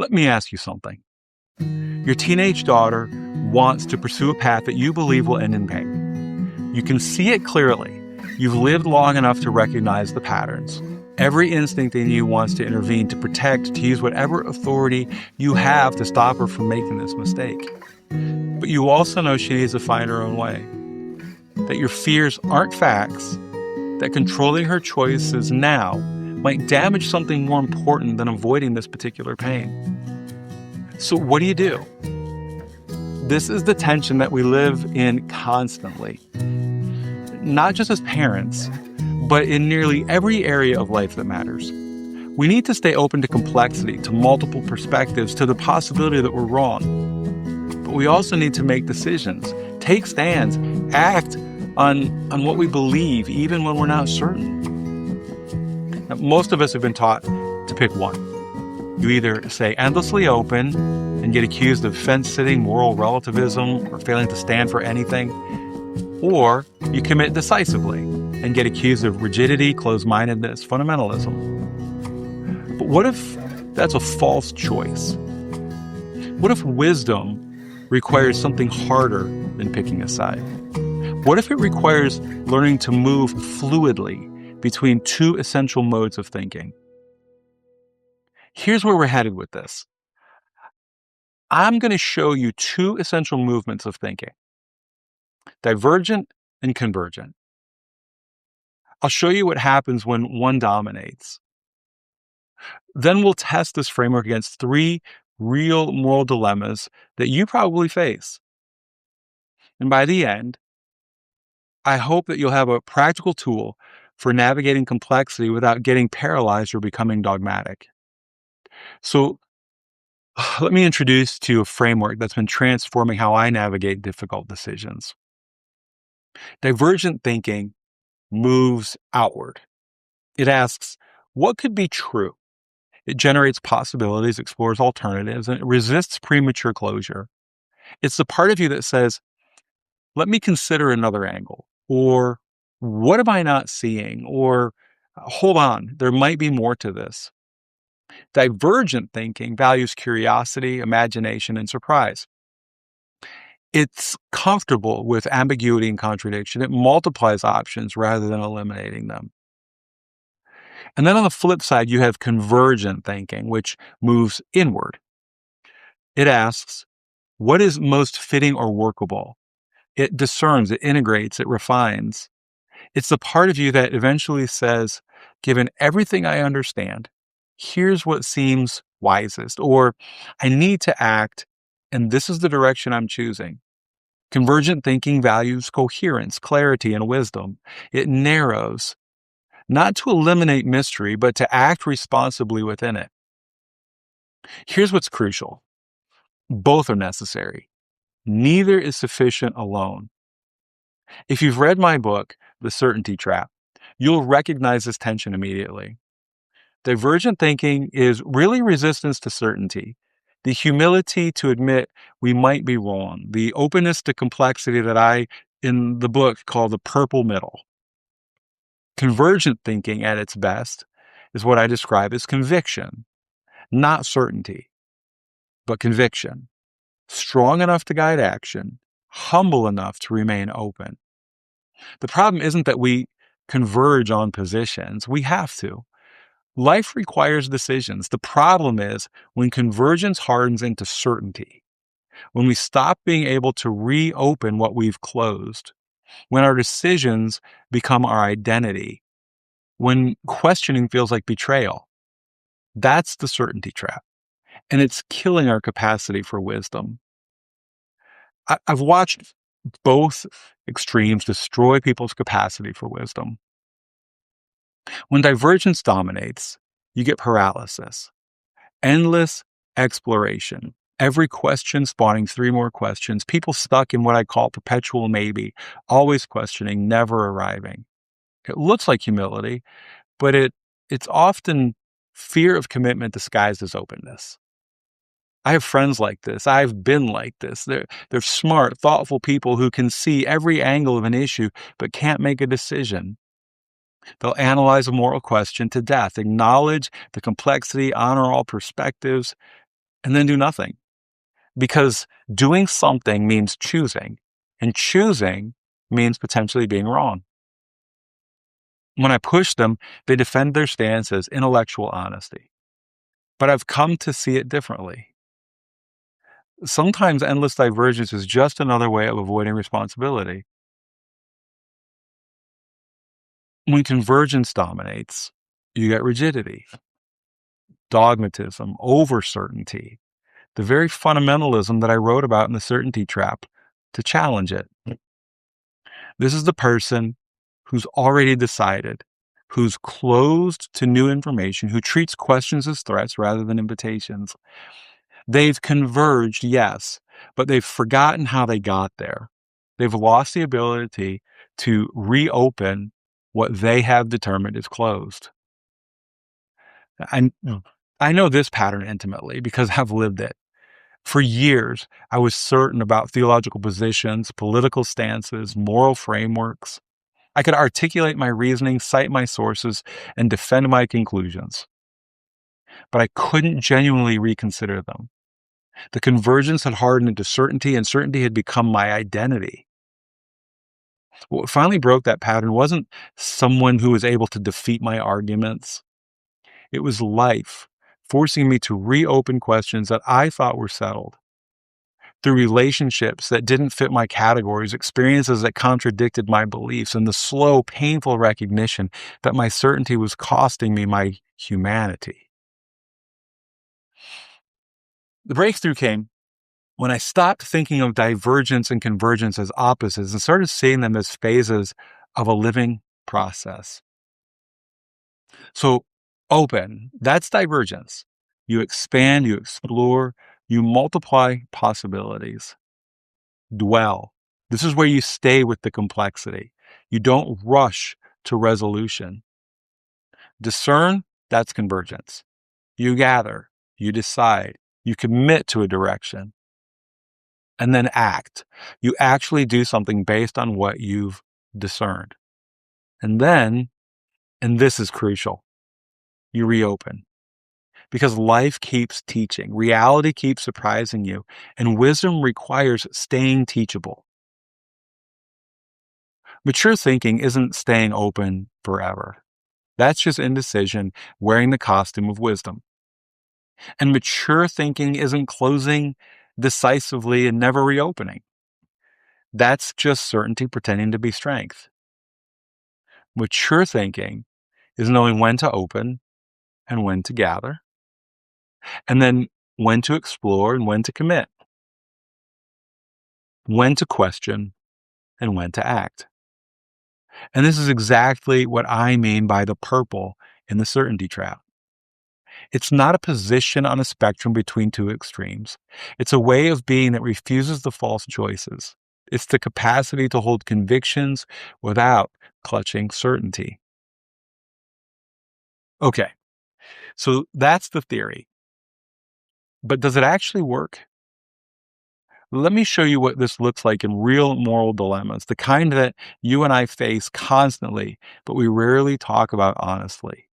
Let me ask you something. Your teenage daughter wants to pursue a path that you believe will end in pain. You can see it clearly. You've lived long enough to recognize the patterns. Every instinct in you wants to intervene, to protect, to use whatever authority you have to stop her from making this mistake. But you also know she needs to find her own way. That your fears aren't facts, that controlling her choices now might damage something more important than avoiding this particular pain. So what do? This is the tension that we live in constantly. Not just as parents, but in nearly every area of life that matters. We need to stay open to complexity, to multiple perspectives, to the possibility that we're wrong. But we also need to make decisions, take stands, act on what we believe, even when we're not certain. Now, most of us have been taught to pick one. You either stay endlessly open and get accused of fence-sitting, moral relativism, or failing to stand for anything, or you commit decisively and get accused of rigidity, closed-mindedness, fundamentalism. But what if that's a false choice? What if wisdom requires something harder than picking a side? What if it requires learning to move fluidly between two essential modes of thinking? Here's where we're headed with this. I'm going to show you two essential movements of thinking: divergent and convergent. I'll show you what happens when one dominates. Then we'll test this framework against three real moral dilemmas that you probably face. And by the end, I hope that you'll have a practical tool for navigating complexity without getting paralyzed or becoming dogmatic. So let me introduce to you a framework that's been transforming how I navigate difficult decisions. Divergent thinking moves outward. It asks, what could be true? It generates possibilities, explores alternatives, and it resists premature closure. It's the part of you that says, let me consider another angle, or what am I not seeing, or hold on, there might be more to this. Divergent thinking values curiosity, imagination, and surprise. It's comfortable with ambiguity and contradiction. It multiplies options rather than eliminating them. And then on the flip side, you have convergent thinking, which moves inward. It asks, what is most fitting or workable? It discerns, it integrates, it refines. It's the part of you that eventually says, given everything I understand, here's what seems wisest, or I need to act, and this is the direction I'm choosing. Convergent thinking values coherence, clarity, and wisdom. It narrows, not to eliminate mystery, but to act responsibly within it. Here's what's crucial. Both are necessary. Neither is sufficient alone. If you've read my book, The Certainty Trap, you'll recognize this tension immediately. Divergent thinking is really resistance to certainty, the humility to admit we might be wrong, the openness to complexity that I, in the book, call the purple middle. Convergent thinking at its best is what I describe as conviction, not certainty, but conviction. Strong enough to guide action, humble enough to remain open. The problem isn't that we converge on positions. We have to. Life requires decisions. The problem is when convergence hardens into certainty, when we stop being able to reopen what we've closed, when our decisions become our identity, when questioning feels like betrayal. That's the certainty trap, and it's killing our capacity for wisdom. I've watched both extremes destroy people's capacity for wisdom. When divergence dominates, you get paralysis, endless exploration, every question spawning three more questions, people stuck in what I call perpetual maybe, always questioning, never arriving. It looks like humility, but it's often fear of commitment disguised as openness. I have friends like this. I've been like this. They're smart, thoughtful people who can see every angle of an issue but can't make a decision. They'll analyze a moral question to death, acknowledge the complexity, honor all perspectives, and then do nothing. Because doing something means choosing, and choosing means potentially being wrong. When I push them, they defend their stance as intellectual honesty. But I've come to see it differently. Sometimes endless divergence is just another way of avoiding responsibility. When convergence dominates, you get rigidity, dogmatism, over certainty, the very fundamentalism that I wrote about in The Certainty Trap to challenge it. This is the person who's already decided, who's closed to new information, who treats questions as threats rather than invitations. They've converged, yes, but they've forgotten how they got there. They've lost the ability to reopen what they have determined is closed. I, I know this pattern intimately because I've lived it. For years, I was certain about theological positions, political stances, moral frameworks. I could articulate my reasoning, cite my sources, and defend my conclusions. But I couldn't genuinely reconsider them. The convergence had hardened into certainty, and certainty had become my identity. What finally broke that pattern wasn't someone who was able to defeat my arguments. It was life, forcing me to reopen questions that I thought were settled. Through relationships that didn't fit my categories, experiences that contradicted my beliefs, and the slow, painful recognition that my certainty was costing me my humanity. The breakthrough came when I stopped thinking of divergence and convergence as opposites and started seeing them as phases of a living process. So, open, that's divergence. You expand, you explore, you multiply possibilities. Dwell. This is where you stay with the complexity. You don't rush to resolution. Discern, that's convergence. You gather, you decide, you commit to a direction. And then act. You actually do something based on what you've discerned. And then, and this is crucial, you reopen. Because life keeps teaching, reality keeps surprising you, and wisdom requires staying teachable. Mature thinking isn't staying open forever. That's just indecision wearing the costume of wisdom. And mature thinking isn't closing decisively and never reopening. That's just certainty pretending to be strength. Mature thinking is knowing when to open and when to gather, and then when to explore and when to commit, when to question and when to act. And this is exactly what I mean by the purple in the certainty trap. It's not a position on a spectrum between two extremes. It's a way of being that refuses the false choices. It's the capacity to hold convictions without clutching certainty. Okay, so that's the theory. But does it actually work? Let me show you what this looks like in real moral dilemmas, the kind that you and I face constantly, but we rarely talk about honestly.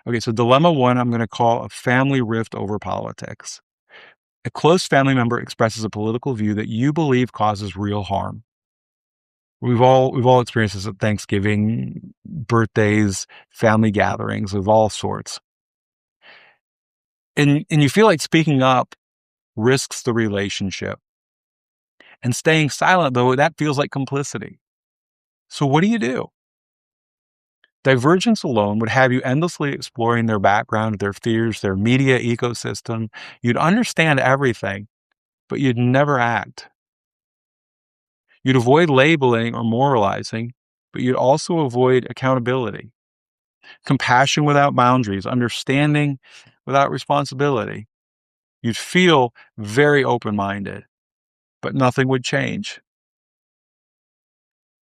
Okay, so dilemma one, I'm going to call a family rift over politics. A close family member expresses a political view that you believe causes real harm. We've all experienced this at Thanksgiving, birthdays, family gatherings of all sorts. And you feel like speaking up risks the relationship. And staying silent, though, that feels like complicity. So what do you do? Divergence alone would have you endlessly exploring their background, their fears, their media ecosystem. You'd understand everything, but you'd never act. You'd avoid labeling or moralizing, but you'd also avoid accountability. Compassion without boundaries, understanding without responsibility. You'd feel very open-minded, but nothing would change.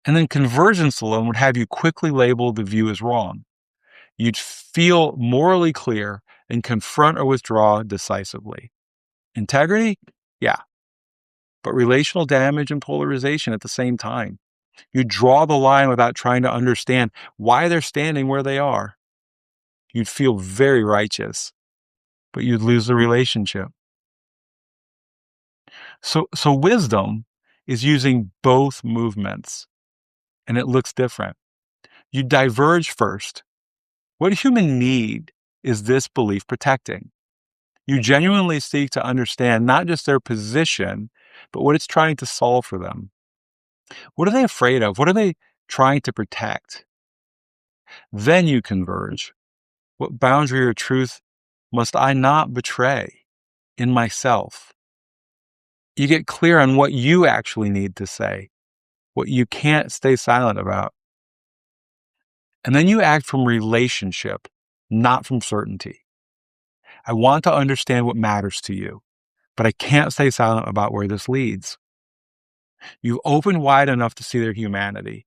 And then convergence alone would have you quickly label the view as wrong. You'd feel morally clear and confront or withdraw decisively. Integrity? Yeah. But relational damage and polarization at the same time. You draw the line without trying to understand why they're standing where they are. You'd feel very righteous. but you'd lose the relationship. So wisdom is using both movements, and it looks different. You diverge first. What human need is this belief protecting? You genuinely seek to understand not just their position, but what it's trying to solve for them. What are they afraid of? What are they trying to protect? Then you converge. What boundary or truth must I not betray in myself? You get clear on what you actually need to say, what you can't stay silent about. And then you act from relationship, not from certainty. I want to understand what matters to you, but I can't stay silent about where this leads. You've opened wide enough to see their humanity.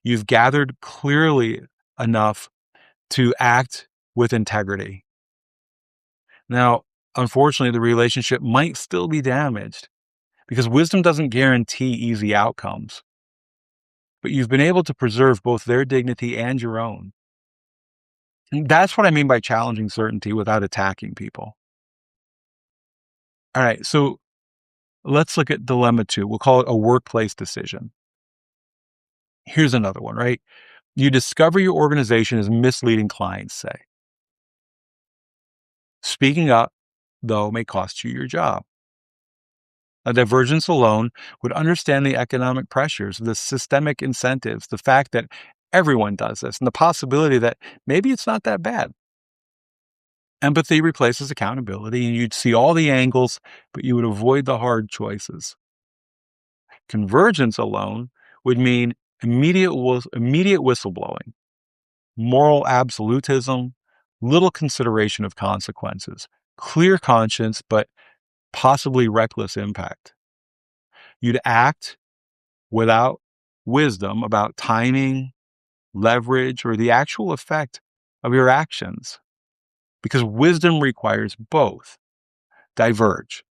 You've gathered clearly enough to act with integrity. Now, unfortunately, the relationship might still be damaged because wisdom doesn't guarantee easy outcomes. But you've been able to preserve both their dignity and your own. And that's what I mean by challenging certainty without attacking people. All right, so let's look at dilemma two. We'll call it a workplace decision. Here's another one, right? You discover your organization is misleading clients, say. Speaking up, though, may cost you your job. A divergence alone would understand the economic pressures, the systemic incentives, the fact that everyone does this, and the possibility that maybe it's not that bad. Empathy replaces accountability, and you'd see all the angles, but you would avoid the hard choices. Convergence alone would mean immediate whistleblowing, moral absolutism, little consideration of consequences, clear conscience, but possibly reckless impact. You'd act without wisdom about timing, leverage, or the actual effect of your actions. Because wisdom requires both. Diverge.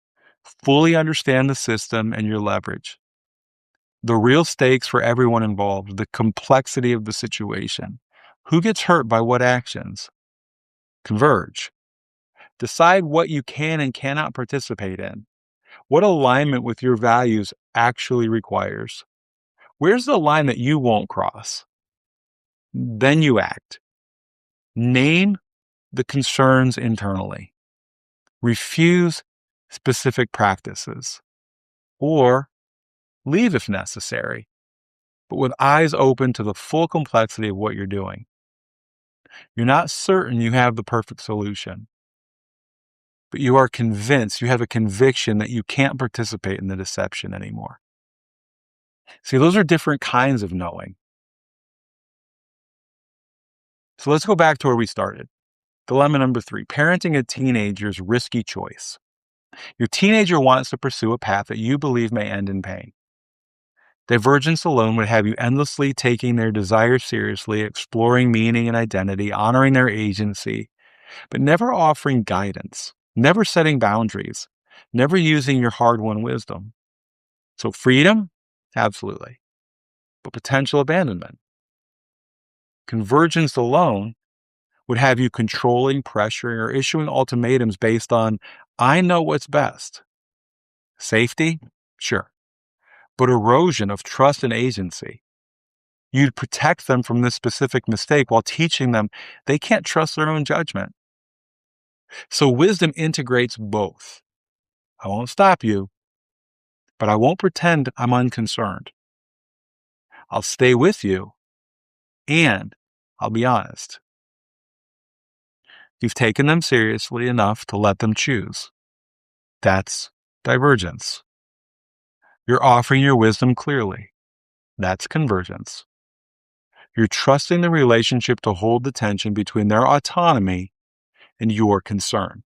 Fully understand the system and your leverage. The real stakes for everyone involved, the complexity of the situation. Who gets hurt by what actions? Converge. Decide what you can and cannot participate in. What alignment with your values actually requires. Where's the line that you won't cross? Then you act. Name the concerns internally. Refuse specific practices. Or leave if necessary, but with eyes open to the full complexity of what you're doing. You're not certain you have the perfect solution, but you are convinced, you have a conviction that you can't participate in the deception anymore. See, those are different kinds of knowing. So let's go back to where we started. Dilemma number 3, parenting a teenager's risky choice. Your teenager wants to pursue a path that you believe may end in pain. Divergence alone would have you endlessly taking their desires seriously, exploring meaning and identity, honoring their agency, but never offering guidance, never setting boundaries, never using your hard-won wisdom. So freedom? Absolutely. But potential abandonment. Convergence alone would have you controlling, pressuring, or issuing ultimatums based on, I know what's best. Safety? Sure. But erosion of trust and agency. You'd protect them from this specific mistake while teaching them they can't trust their own judgment. So wisdom integrates both. I won't stop you, but I won't pretend I'm unconcerned. I'll stay with you, and I'll be honest. You've taken them seriously enough to let them choose. That's divergence. You're offering your wisdom clearly. That's convergence. You're trusting the relationship to hold the tension between their autonomy and your concern.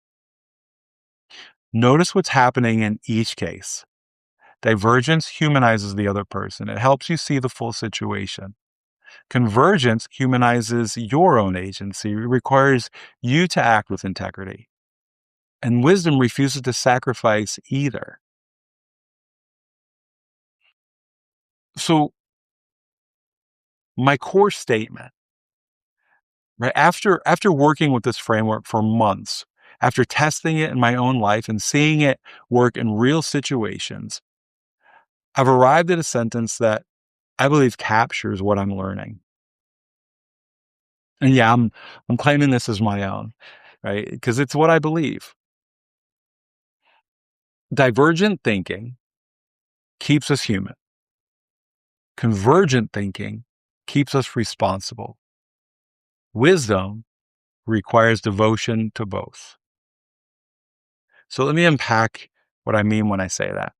Notice what's happening in each case. Divergence humanizes the other person. It helps you see the full situation. Convergence humanizes your own agency. It requires you to act with integrity. And wisdom refuses to sacrifice either. So, my core statement, right, after working with this framework for months, After testing it in my own life and seeing it work in real situations, I've arrived at a sentence that I believe captures what I'm learning. And yeah, I'm claiming this as my own, right? Because it's what I believe. Divergent thinking keeps us human. Convergent thinking keeps us responsible. Wisdom requires devotion to both. So let me unpack what I mean when I say that.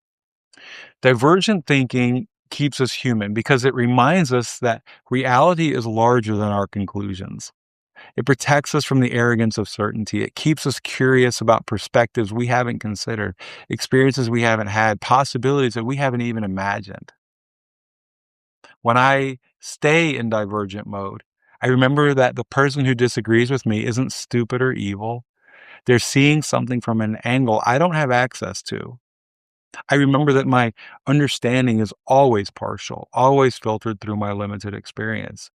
Divergent thinking keeps us human because it reminds us that reality is larger than our conclusions. It protects us from the arrogance of certainty. It keeps us curious about perspectives we haven't considered, experiences we haven't had, possibilities that we haven't even imagined. When I stay in divergent mode, I remember that the person who disagrees with me isn't stupid or evil. They're seeing something from an angle I don't have access to. I remember that my understanding is always partial, always filtered through my limited experience.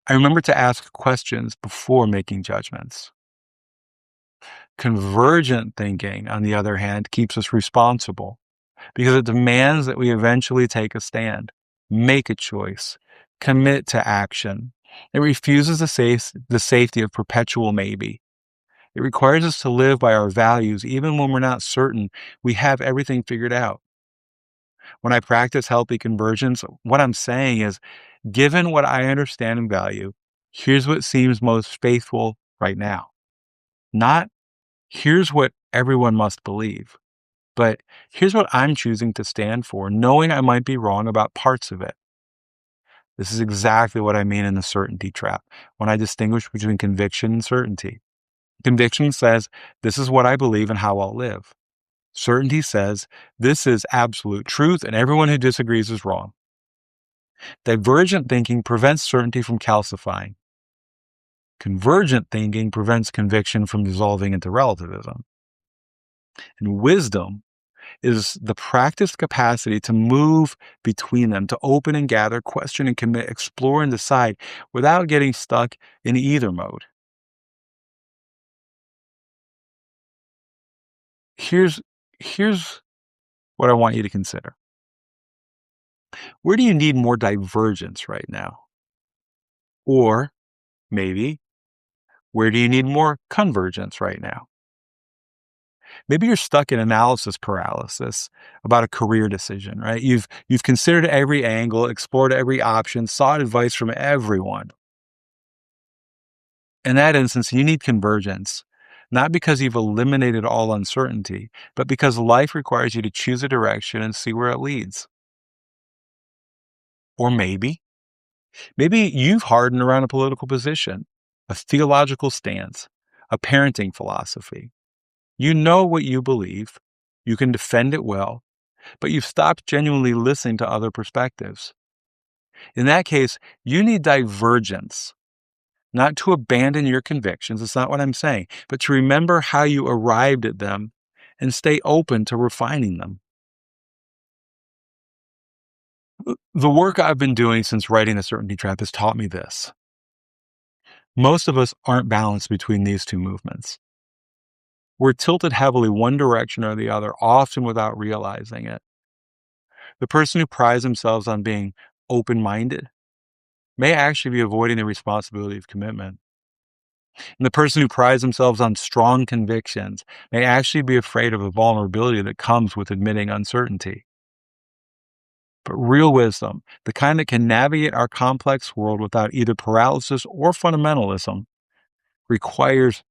I remember to ask questions before making judgments. Convergent thinking, on the other hand, keeps us responsible because it demands that we eventually take a stand, make a choice, commit to action. It refuses the safety of perpetual maybe. It requires us to live by our values even when we're not certain we have everything figured out. When I practice healthy convergence, what I'm saying is, given what I understand and value, here's what seems most faithful right now. Not here's what everyone must believe, but here's what I'm choosing to stand for, knowing I might be wrong about parts of it. This is exactly what I mean in the certainty trap when I distinguish between conviction and certainty. Conviction says, this is what I believe and how I'll live. Certainty says, this is absolute truth and everyone who disagrees is wrong. Divergent thinking prevents certainty from calcifying. Convergent thinking prevents conviction from dissolving into relativism. And wisdom is the practiced capacity to move between them, to open and gather, question and commit, explore and decide without getting stuck in either mode. Here's what I want you to consider. Where do you need more divergence right now? Or maybe, where do you need more convergence right now? Maybe you're stuck in analysis paralysis about a career decision, right? You've considered every angle, explored every option, sought advice from everyone. In that instance, you need convergence, not because you've eliminated all uncertainty, but because life requires you to choose a direction and see where it leads. Or maybe you've hardened around a political position, a theological stance, a parenting philosophy. You know what you believe, you can defend it well, but you've stopped genuinely listening to other perspectives. In that case, you need divergence, not to abandon your convictions. That's not what I'm saying, but to remember how you arrived at them and stay open to refining them. The work I've been doing since writing The Certainty Trap has taught me this. Most of us aren't balanced between these two movements. We're tilted heavily one direction or the other, often without realizing it. The person who prides themselves on being open-minded may actually be avoiding the responsibility of commitment. And the person who prides themselves on strong convictions may actually be afraid of the vulnerability that comes with admitting uncertainty. But real wisdom, the kind that can navigate our complex world without either paralysis or fundamentalism, requires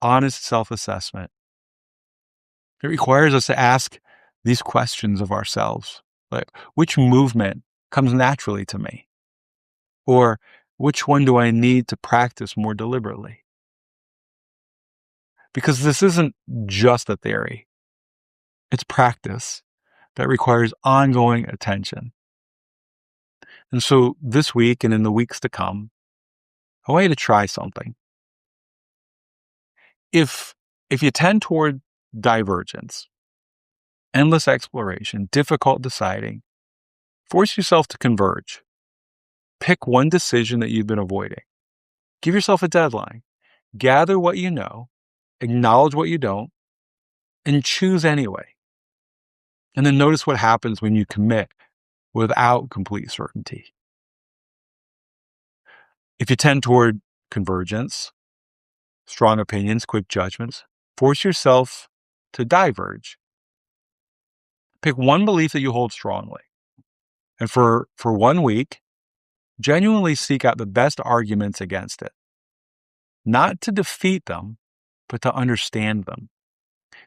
honest self-assessment. It requires us to ask these questions of ourselves, like, which movement comes naturally to me? Or which one do I need to practice more deliberately? Because this isn't just a theory. It's practice that requires ongoing attention. And so this week and in the weeks to come, I want you to try something. If you tend toward divergence, endless exploration, difficult deciding, force yourself to converge. Pick one decision that you've been avoiding. Give yourself a deadline. Gather what you know acknowledge what you don't, and choose anyway. And then notice what happens when you commit without complete certainty. If you tend toward convergence, strong opinions, quick judgments, force yourself to diverge. Pick one belief that you hold strongly. And for 1 week, genuinely seek out the best arguments against it. Not to defeat them, but to understand them.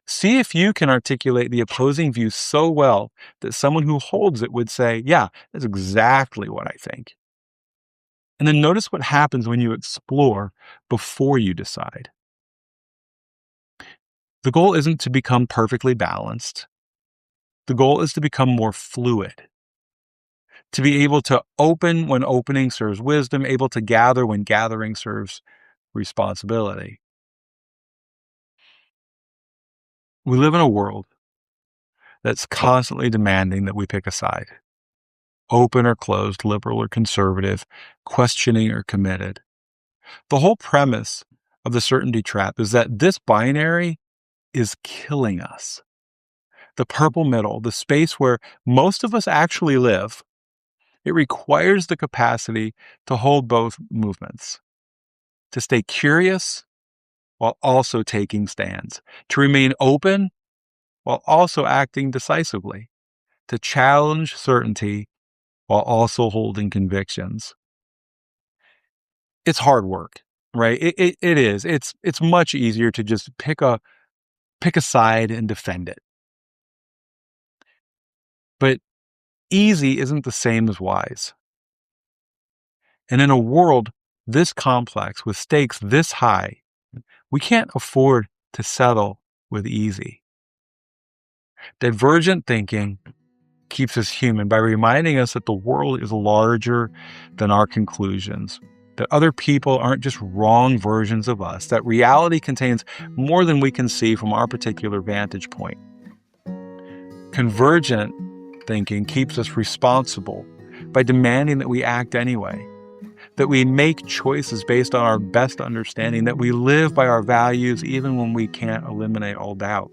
See if you can articulate the opposing view so well that someone who holds it would say, yeah, that's exactly what I think. And then notice what happens when you explore before you decide. The goal isn't to become perfectly balanced. The goal is to become more fluid, to be able to open when opening serves wisdom, able to gather when gathering serves responsibility. We live in a world that's constantly demanding that we pick a side. Open or closed, liberal or conservative, questioning or committed. The whole premise of the certainty trap is that this binary is killing us. The purple middle, the space where most of us actually live, it requires the capacity to hold both movements, to stay curious while also taking stands, to remain open while also acting decisively, to challenge certainty while also holding convictions. It's hard work, right? It is. It's much easier to just pick a side and defend it. But easy isn't the same as wise. And in a world this complex with stakes this high, we can't afford to settle with easy. Divergent thinking keeps us human by reminding us that the world is larger than our conclusions, that other people aren't just wrong versions of us, that reality contains more than we can see from our particular vantage point. Convergent thinking keeps us responsible by demanding that we act anyway, that we make choices based on our best understanding, that we live by our values even when we can't eliminate all doubt.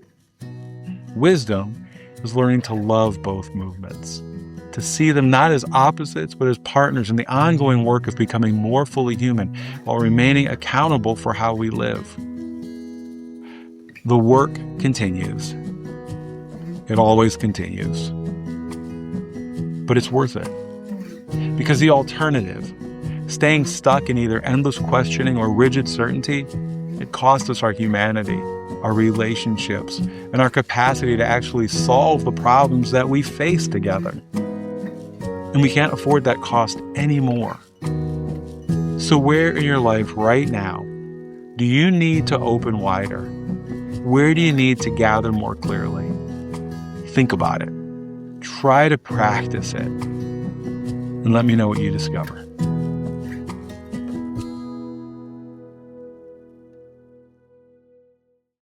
Wisdom is learning to love both movements, to see them not as opposites but as partners in the ongoing work of becoming more fully human while remaining accountable for how we live. The work continues. It always continues. But it's worth it. Because the alternative, staying stuck in either endless questioning or rigid certainty, it costs us our humanity, our relationships, and our capacity to actually solve the problems that we face together. And we can't afford that cost anymore. So where in your life right now do you need to open wider? Where do you need to gather more clearly? Think about it. Try to practice it. And let me know what you discover.